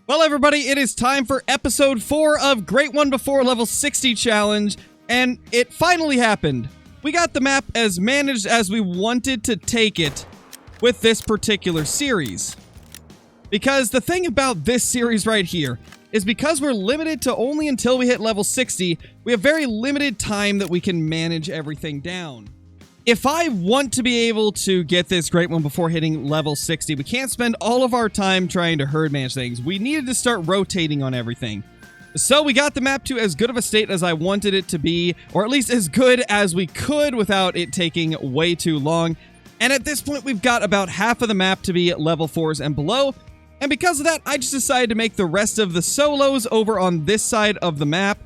Well, everybody, it is time for episode 4 of Great One Before Level 60 Challenge, and it finally happened. We got the map as managed as we wanted to take it with this particular series. Because the thing about this series right here is because we're limited to only until we hit level 60, we have very limited time that we can manage everything down. If I want to be able to get this Great One before hitting level 60, we can't spend all of our time trying to herd manage things. We needed to start rotating on everything. So we got the map to as good of a state as I wanted it to be, or at least as good as we could without it taking way too long. And at this point, we've got about half of the map to be at level 4s and below. And because of that, I just decided to make the rest of the solos over on this side of the map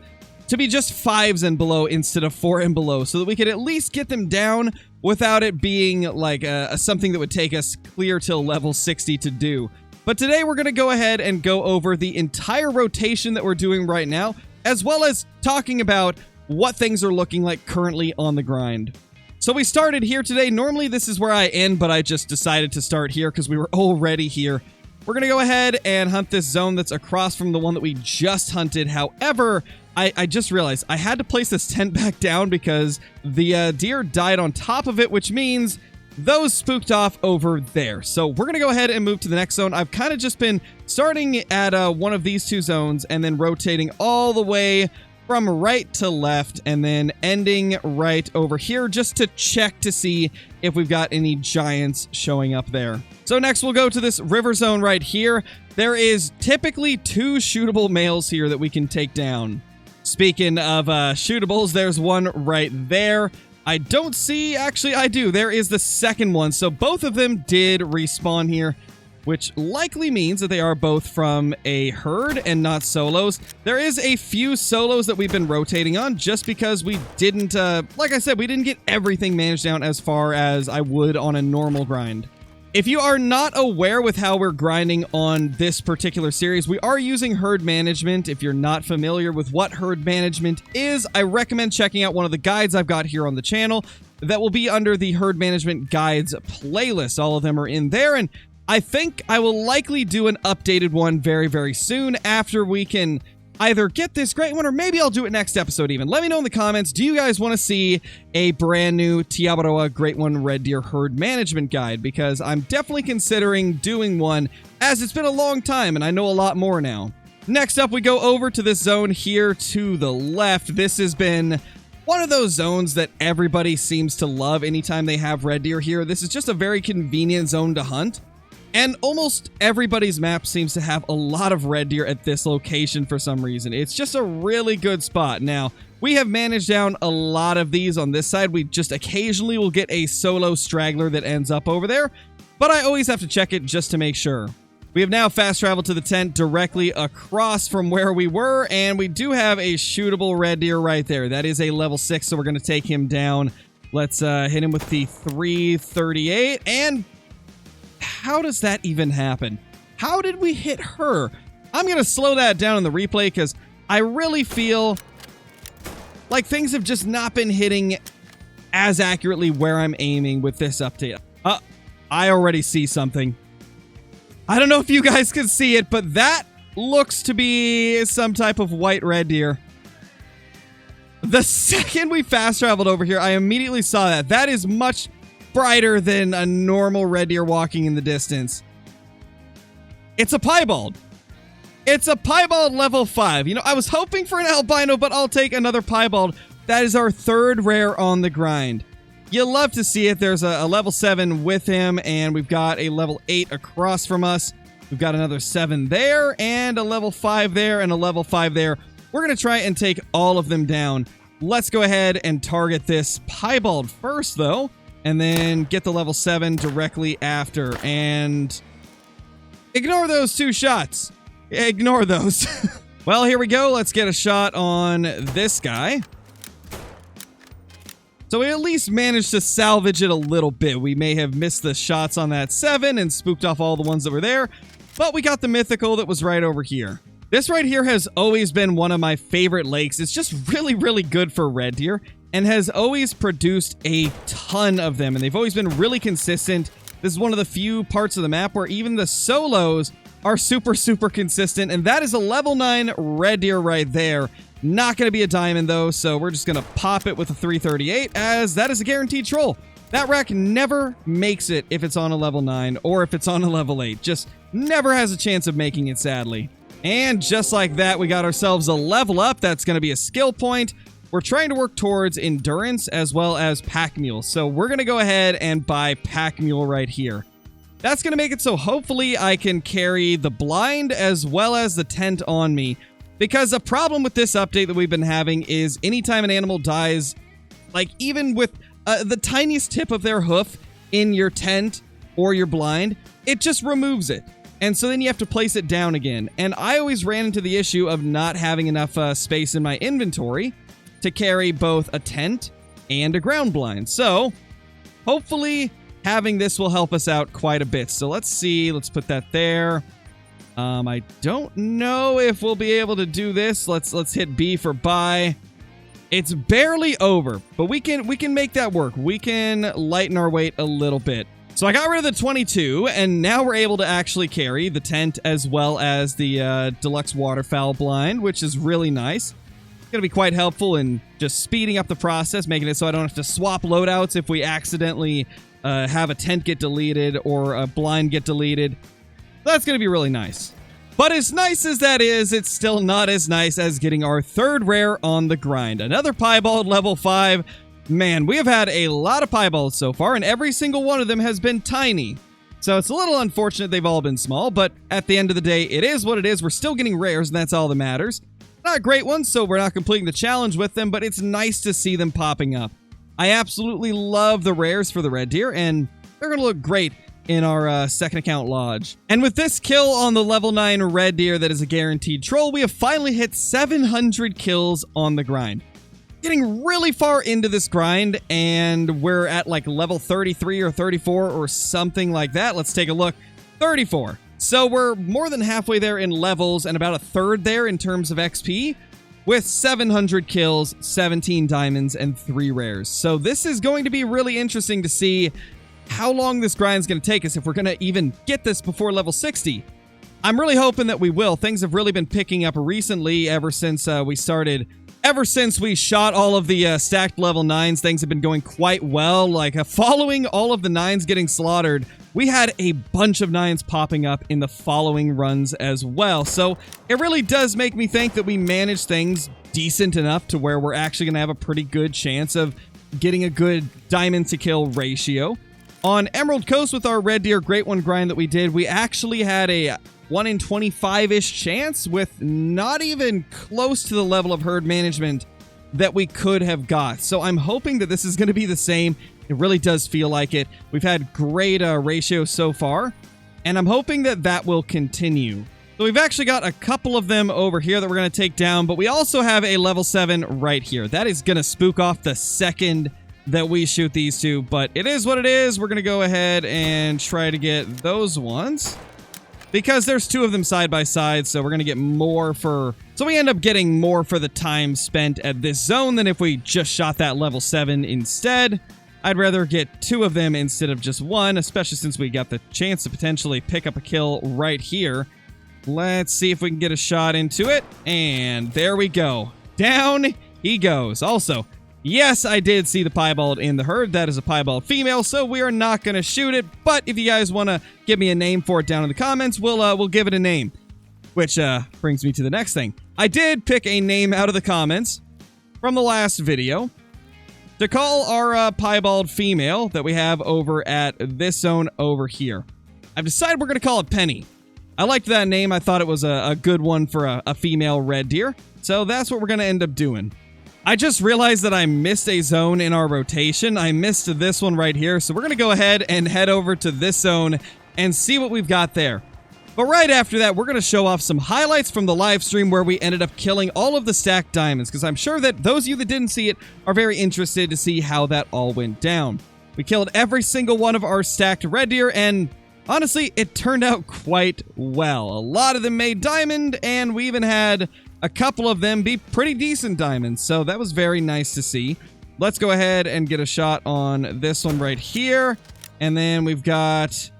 to be just 5s and below instead of 4 and below, so that we could at least get them down without it being like something that would take us clear till level 60 to do. But today we're going to go ahead and go over the entire rotation that we're doing right now, as well as talking about what things are looking like currently on the grind. So we started here today. Normally this is where I end, but I just decided to start here because we were already here. We're going to go ahead and hunt this zone that's across from the one that we just hunted. However, I just realized I had to place this tent back down because the deer died on top of it, which means those spooked off over there. So we're going to go ahead and move to the next zone. I've kind of just been starting at one of these two zones and then rotating all the way from right to left and then ending right over here just to check to see if we've got any giants showing up there. So next we'll go to this river zone right here. There is typically 2 shootable males here that we can take down. Speaking of shootables, there's one right there. I don't see, actually I do. There is the second one. So both of them did respawn here, which likely means that they are both from a herd and not solos. There is a few solos that we've been rotating on just because we didn't, like I said, we didn't get everything managed down as far as I would on a normal grind. If you are not aware with how we're grinding on this particular series, we are using herd management. If you're not familiar with what herd management is, I recommend checking out one of the guides I've got here on the channel that will be under the herd management guides playlist. All of them are in there, and I think I will likely do an updated one very, very soon after we can either get this great one or maybe I'll do it next episode even. Let me know in the comments, do you guys want to see a brand new Tiabaroa Great One Red Deer Herd Management Guide? Because I'm definitely considering doing one as it's been a long time and I know a lot more now. Next up, we go over to this zone here to the left. This has been one of those zones that everybody seems to love anytime they have red deer here. This is just a very convenient zone to hunt. And almost everybody's map seems to have a lot of red deer at this location for some reason. It's just a really good spot. Now, we have managed down a lot of these on this side. We just occasionally will get a solo straggler that ends up over there, but I always have to check it just to make sure. We have now fast traveled to the tent directly across from where we were, and we do have a shootable red deer right there. That is a level 6, so we're going to take him down. Let's hit him with the 338, and how does that even happen? How did we hit her? I'm going to slow that down in the replay because I really feel like things have just not been hitting as accurately where I'm aiming with this update. I already see something. I don't know if you guys can see it, but that looks to be some type of white red deer. The second we fast traveled over here, I immediately saw that. That is much brighter than a normal red deer walking in the distance. It's a piebald. It's a piebald level 5. You know, I was hoping for an albino, but I'll take another piebald. That is our 3rd rare on the grind. You'll love to see it. There's a level 7 with him, and we've got a level 8 across from us. We've got another 7 there, and a level 5 there, and a level 5 there. We're going to try and take all of them down. Let's go ahead and target this piebald first, though, and then get the level 7 directly after. And ignore those 2 shots. Ignore those. Well, here we go. Let's get a shot on this guy. So we at least managed to salvage it a little bit. We may have missed the shots on that 7 and spooked off all the ones that were there, but we got the mythical that was right over here. This right here has always been one of my favorite lakes. It's just really, really good for red deer and has always produced a ton of them, and they've always been really consistent. This is one of the few parts of the map where even the solos are super, super consistent, and that is a level 9 red deer right there. Not going to be a diamond, though, so we're just going to pop it with a 338, as that is a guaranteed troll. That rack never makes it if it's on a level 9 or if it's on a level 8. Just never has a chance of making it, sadly. And just like that, we got ourselves a level up. That's going to be a skill point. We're trying to work towards endurance as well as pack mule. So we're going to go ahead and buy pack mule right here. That's going to make it so hopefully I can carry the blind as well as the tent on me. Because a problem with this update that we've been having is anytime an animal dies, like even with the tiniest tip of their hoof in your tent or your blind, it just removes it. And so then you have to place it down again. And I always ran into the issue of not having enough space in my inventory to carry both a tent and a ground blind. So hopefully having this will help us out quite a bit. So let's see. Let's put that there. I don't know if we'll be able to do this. Let's hit B for buy. It's barely over, but we can make that work. We can lighten our weight a little bit. So I got rid of the 22, and now we're able to actually carry the tent as well as the deluxe waterfowl blind, which is really nice. It's going to be quite helpful in just speeding up the process, making it so I don't have to swap loadouts if we accidentally have a tent get deleted or a blind get deleted. That's going to be really nice. But as nice as that is, it's still not as nice as getting our third rare on the grind. Another piebald level 5. Man, we have had a lot of piebalds so far, and every single one of them has been tiny. So it's a little unfortunate they've all been small, but at the end of the day, it is what it is. We're still getting rares, and that's all that matters. Not great ones, so we're not completing the challenge with them, but it's nice to see them popping up. I absolutely love the rares for the red deer, and they're going to look great in our second account lodge. And with this kill on the level 9 red deer that is a guaranteed troll, we have finally hit 700 kills on the grind. Getting really far into this grind, and we're at like level 33 or 34 or something like that. Let's take a look. 34. So we're more than halfway there in levels and about a third there in terms of XP with 700 kills, 17 diamonds, and 3 rares. So this is going to be really interesting to see how long this grind is going to take us, if we're going to even get this before level 60. I'm really hoping that we will. Things have really been picking up recently ever since we started. Ever since we shot all of the stacked level 9s, things have been going quite well. Like, following all of the 9s getting slaughtered, we had a bunch of 9s popping up in the following runs as well. So it really does make me think that we managed things decent enough to where we're actually going to have a pretty good chance of getting a good diamond to kill ratio. On Emerald Coast with our Red Deer Great One grind that we did, we actually had a 1 in 25-ish chance with not even close to the level of herd management that we could have got. So I'm hoping that this is going to be the same. It really does feel like it. We've had great ratios so far, and I'm hoping that that will continue. So we've actually got a couple of them over here that we're going to take down, but we also have a level 7 right here. That is going to spook off the second that we shoot these two, but it is what it is. We're going to go ahead and try to get those ones, because there's 2 of them side by side, so we're going to get more for... So we end up getting more for the time spent at this zone than if we just shot that level 7 instead. I'd rather get 2 of them instead of just 1, especially since we got the chance to potentially pick up a kill right here. Let's see if we can get a shot into it, and there we go. Down he goes. Also, yes, I did see the piebald in the herd. That is a piebald female, so we are not going to shoot it. But if you guys want to give me a name for it down in the comments, we'll give it a name. Which brings me to the next thing. I did pick a name out of the comments from the last video to call our piebald female that we have over at this zone over here. I've decided we're going to call it Penny. I liked that name. I thought it was a good one for a female red deer. So that's what we're going to end up doing. I just realized that I missed a zone in our rotation. I missed this one right here. So we're going to go ahead and head over to this zone and see what we've got there. But right after that, we're going to show off some highlights from the live stream where we ended up killing all of the stacked diamonds, because I'm sure that those of you that didn't see it are very interested to see how that all went down. We killed every single one of our stacked red deer, and honestly, it turned out quite well. A lot of them made diamond, and we even had a couple of them be pretty decent diamonds, so that was very nice to see. Let's go ahead and get a shot on this one right here, and then we've got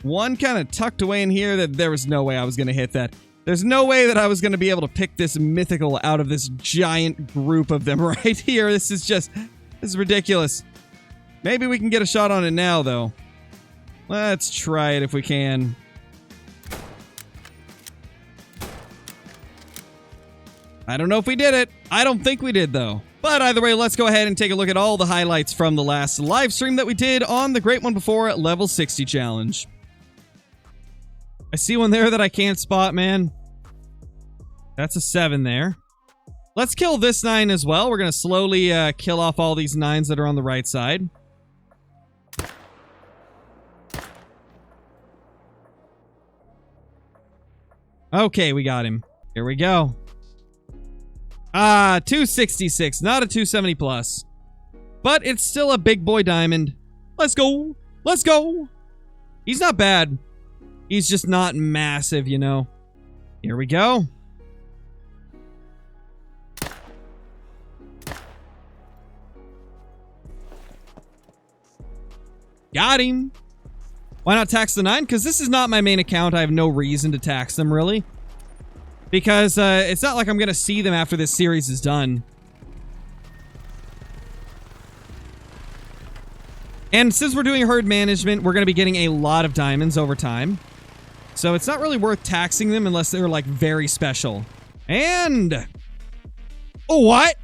one kind of tucked away in here that there was no way I was going to hit that. There's no way that I was going to be able to pick this mythical out of this giant group of them right here. This is ridiculous. Maybe we can get a shot on it now, though. Let's try it if we can. I don't know if we did it. I don't think we did, though. But either way, let's go ahead and take a look at all the highlights from the last live stream that we did on the Great One Before Level 60 Challenge. I see one there that I can't spot, man. That's a 7 there. Let's kill this 9 as well. We're going to slowly kill off all these 9s that are on the right side. Okay, we got him. Here we go. 266, not a 270 plus. But it's still a big boy diamond. Let's go. Let's go. He's not bad. He's just not massive, you know. Here we go. Got him. Why not tax the 9? Because this is not my main account. I have no reason to tax them, really. Because it's not like I'm going to see them after this series is done. And since we're doing herd management, we're going to be getting a lot of diamonds over time. So it's not really worth taxing them unless they're, like, very special. And... Oh, what?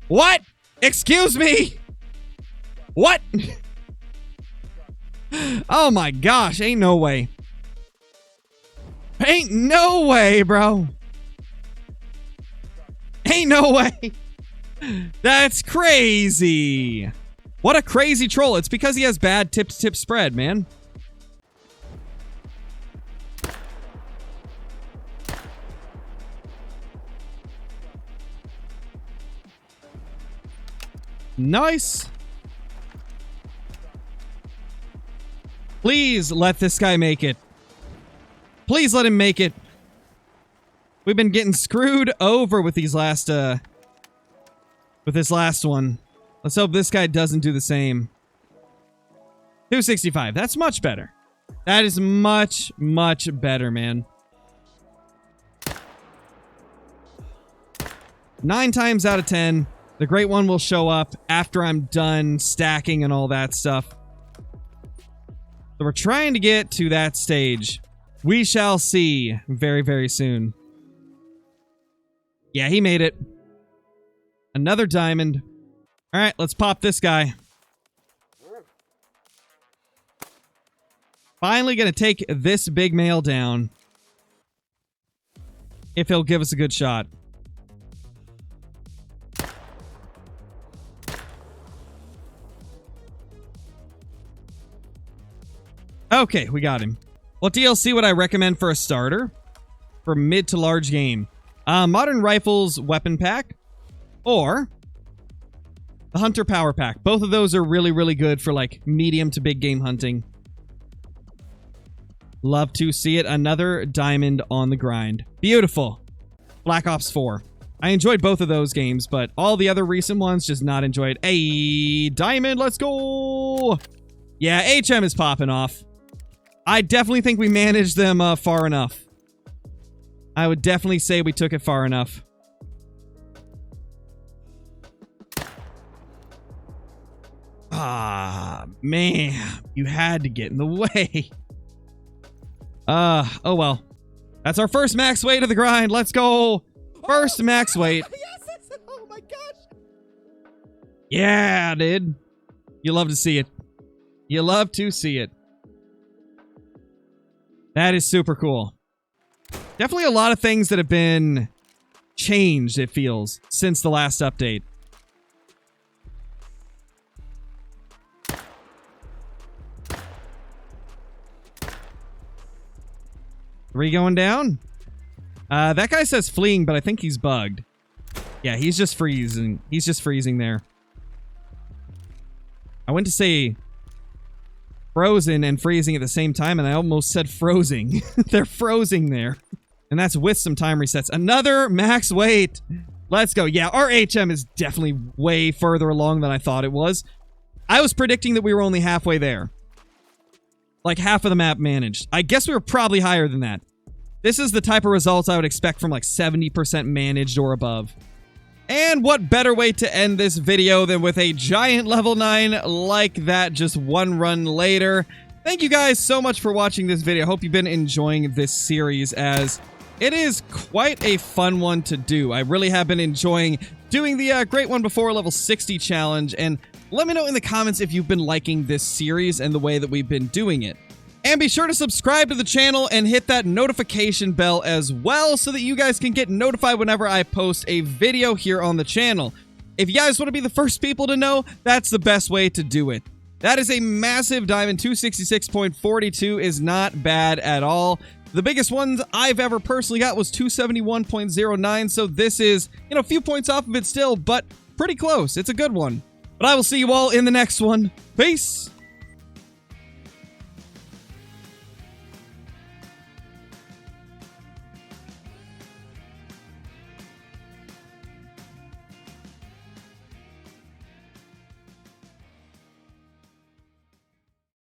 What? Excuse me? What? Oh my gosh, ain't no way. Ain't no way, bro. Ain't no way. That's crazy. What a crazy troll. It's because he has bad tip-to-tip spread, man. Nice. Please let this guy make it. Please let him make it. We've been getting screwed over with these last, with this last one. Let's hope this guy doesn't do the same. 265. That's much better. That is much, much better, man. 9 times out of 10, the Great One will show up after I'm done stacking and all that stuff. So we're trying to get to that stage. We shall see very, very soon. Yeah, he made it. Another diamond. All right, let's pop this guy. Finally gonna take this big male down. If he'll give us a good shot. Okay, we got him. What DLC would I recommend for a starter? For mid to large game? Modern Rifles Weapon Pack. Or the Hunter Power Pack. Both of those are really, really good for like medium to big game hunting. Love to see it. Another diamond on the grind. Beautiful. Black Ops 4. I enjoyed both of those games, but all the other recent ones just not enjoyed. Hey, diamond, let's go! Yeah, HM is popping off. I definitely think we managed them far enough. I would definitely say we took it far enough. Ah, man. You had to get in the way. Oh well. That's our first max weight of the grind. Let's go. First max weight. Yes! Oh my gosh! Yeah, dude. You love to see it. You love to see it. That is super cool. Definitely a lot of things that have been changed, it feels, since the last update. 3 going down. That guy says fleeing, but I think he's bugged. Yeah, he's just freezing. He's just freezing there. I went to say frozen and freezing at the same time, and I almost said frozing. They're frozing there. And that's with some time resets. Another max weight. Let's go. Yeah, our HM is definitely way further along than I thought it was. I was predicting that we were only halfway there. like half of the map managed. I guess we were probably higher than that. This is the type of results I would expect from like 70% managed or above. And what better way to end this video than with a giant level 9 like that just one run later. Thank you guys so much for watching this video. I hope you've been enjoying this series, as it is quite a fun one to do. I really have been enjoying doing the Great One Before Level 60 challenge, and let me know in the comments if you've been liking this series and the way that we've been doing it. And be sure to subscribe to the channel and hit that notification bell as well so that you guys can get notified whenever I post a video here on the channel. If you guys want to be the first people to know, that's the best way to do it. That is a massive diamond. 266.42 is not bad at all. The biggest ones I've ever personally got was 271.09, so this is, a few points off of it still, but pretty close. It's a good one. But I will see you all in the next one. Peace!